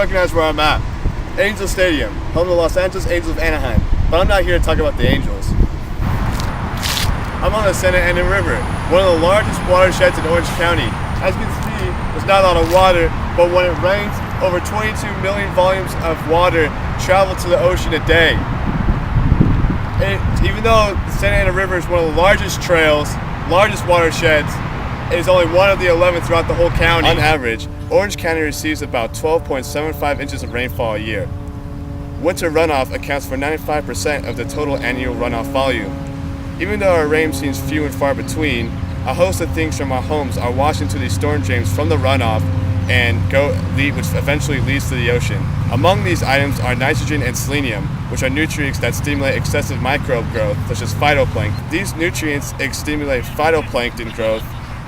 recognize where I'm at. Angel Stadium, home to the Los Angeles Angels of Anaheim. But I'm not here to talk about the Angels. I'm on the Santa Ana River, one of the largest watersheds in Orange County. As you can see, there's not a lot of water, but when it rains, over 22 million volumes of water travel to the ocean a day. Even though the Santa Ana River is one of the largest trails, largest watersheds, it is only one of the 11 throughout the whole county. On average, Orange County receives about 12.75 inches of rainfall a year. Winter runoff accounts for 95% of the total annual runoff volume. Even though our rain seems few and far between, a host of things from our homes are washed into these storm drains from the runoff which eventually leads to the ocean. Among these items are nitrogen and selenium, which are nutrients that stimulate excessive microbe growth, such as phytoplankton. These nutrients stimulate phytoplankton growth,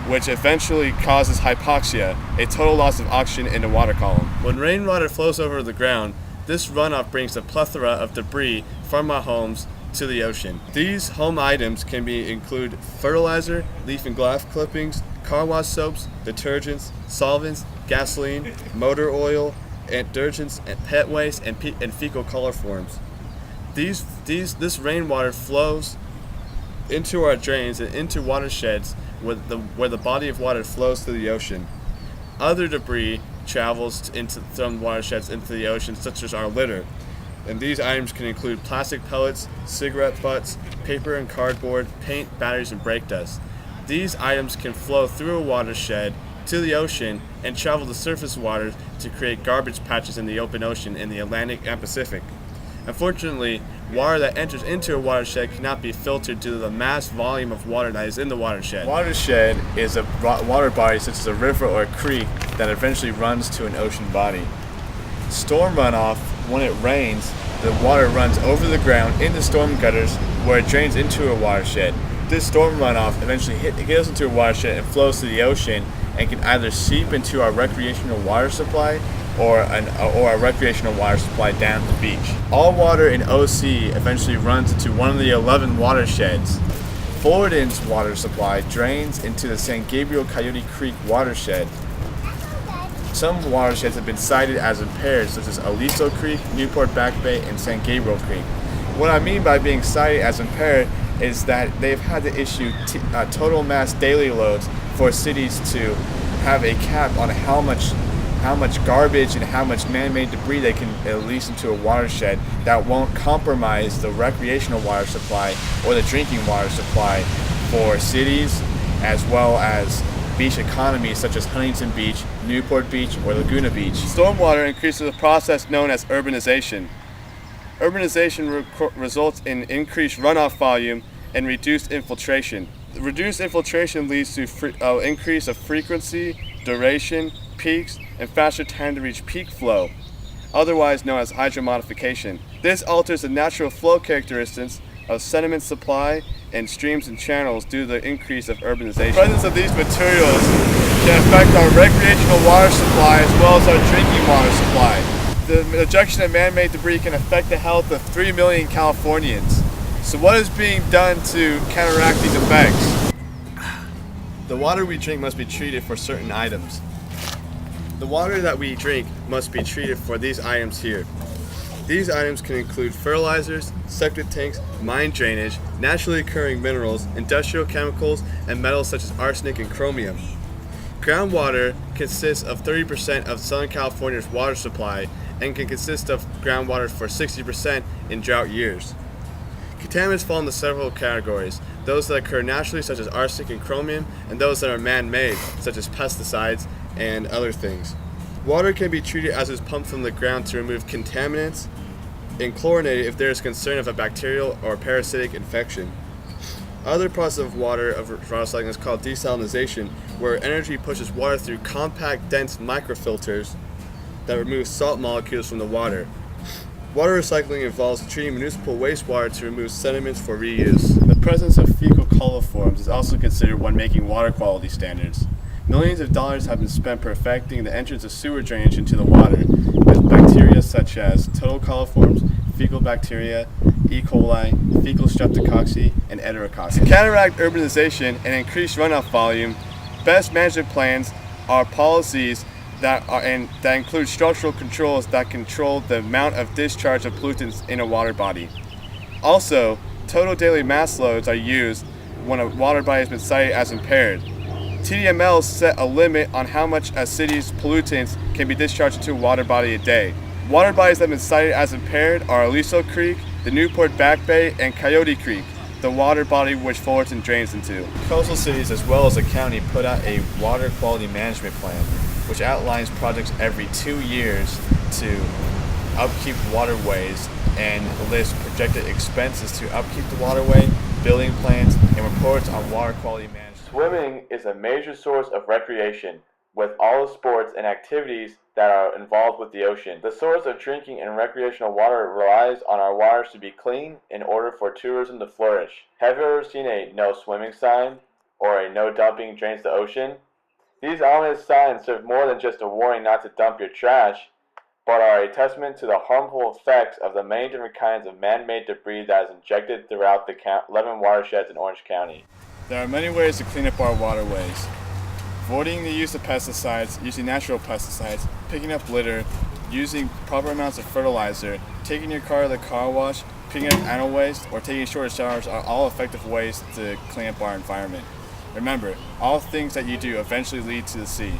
which eventually causes hypoxia, a total loss of oxygen in the water column. When rainwater flows over the ground, this runoff brings a plethora of debris from our homes to the ocean. These home items can include fertilizer, leaf and glass clippings, car wash soaps, detergents, solvents, gasoline, motor oil, detergents, and pet waste, and fecal coliforms. This rainwater flows into our drains and into watersheds where the body of water flows to the ocean. Other debris travels from watersheds into the ocean, such as our litter. And these items can include plastic pellets, cigarette butts, paper and cardboard, paint, batteries, and brake dust. These items can flow through a watershed to the ocean and travel to surface waters to create garbage patches in the open ocean in the Atlantic and Pacific. Unfortunately, water that enters into a watershed cannot be filtered due to the mass volume of water that is in the watershed. Watershed is a water body such as a river or a creek that eventually runs to an ocean body. Storm runoff, when it rains, the water runs over the ground into storm gutters where it drains into a watershed. This storm runoff eventually goes into a watershed and flows to the ocean and can either seep into our recreational water supply or a recreational water supply down at the beach. All water in OC eventually runs into one of the 11 watersheds. Fullerton's water supply drains into the San Gabriel Coyote Creek watershed. Some watersheds have been cited as impaired, such as Aliso Creek, Newport Back Bay, and San Gabriel Creek. What I mean by being cited as impaired is that they've had to issue total mass daily loads for cities to have a cap on how much garbage and how much man-made debris they can release into a watershed that won't compromise the recreational water supply or the drinking water supply for cities as well as beach economies such as Huntington Beach, Newport Beach, or Laguna Beach. Stormwater increases a process known as urbanization. Urbanization results in increased runoff volume and reduced infiltration. Reduced infiltration leads to increase of frequency, duration, peaks, and faster time to reach peak flow, otherwise known as hydromodification. This alters the natural flow characteristics of sediment supply and streams and channels due to the increase of urbanization. The presence of these materials can affect our recreational water supply as well as our drinking water supply. The ejection of man-made debris can affect the health of 3 million Californians. So what is being done to counteract these effects? The water we drink must be treated for certain items. The water that we drink must be treated for these items here. These items can include fertilizers, septic tanks, mine drainage, naturally occurring minerals, industrial chemicals, and metals such as arsenic and chromium. Groundwater consists of 30% of Southern California's water supply and can consist of groundwater for 60% in drought years. Contaminants fall into several categories, those that occur naturally such as arsenic and chromium, and those that are man-made such as pesticides and other things. Water can be treated as is pumped from the ground to remove contaminants and chlorinated if there is concern of a bacterial or parasitic infection. Other process of water recycling is called desalinization, where energy pushes water through compact, dense microfilters that remove salt molecules from the water. Water recycling involves treating municipal wastewater to remove sediments for reuse. The presence of fecal coliforms is also considered when making water quality standards. Millions of dollars have been spent perfecting the entrance of sewer drainage into the water with bacteria such as total coliforms, fecal bacteria, E. coli, fecal streptococcus, and enterococcus. To counteract urbanization and increase runoff volume, best management plans are policies that include structural controls that control the amount of discharge of pollutants in a water body. Also, total daily mass loads are used when a water body has been cited as impaired. TDMLs set a limit on how much a city's pollutants can be discharged into a water body a day. Water bodies that have been cited as impaired are Aliso Creek, the Newport Back Bay, and Coyote Creek, the water body which Fullerton drains into. Coastal cities as well as the county put out a water quality management plan, which outlines projects every 2 years to upkeep waterways and lists projected expenses to upkeep the waterway, building plans, and reports on water quality management. Swimming is a major source of recreation, with all the sports and activities that are involved with the ocean. The source of drinking and recreational water relies on our waters to be clean in order for tourism to flourish. Have you ever seen a no swimming sign or a no dumping drains the ocean? These ominous signs serve more than just a warning not to dump your trash, but are a testament to the harmful effects of the many different kinds of man-made debris that is injected throughout the 11 watersheds in Orange County. There are many ways to clean up our waterways. Avoiding the use of pesticides, using natural pesticides, picking up litter, using proper amounts of fertilizer, taking your car to the car wash, picking up animal waste, or taking shorter showers are all effective ways to clean up our environment. Remember, all things that you do eventually lead to the sea.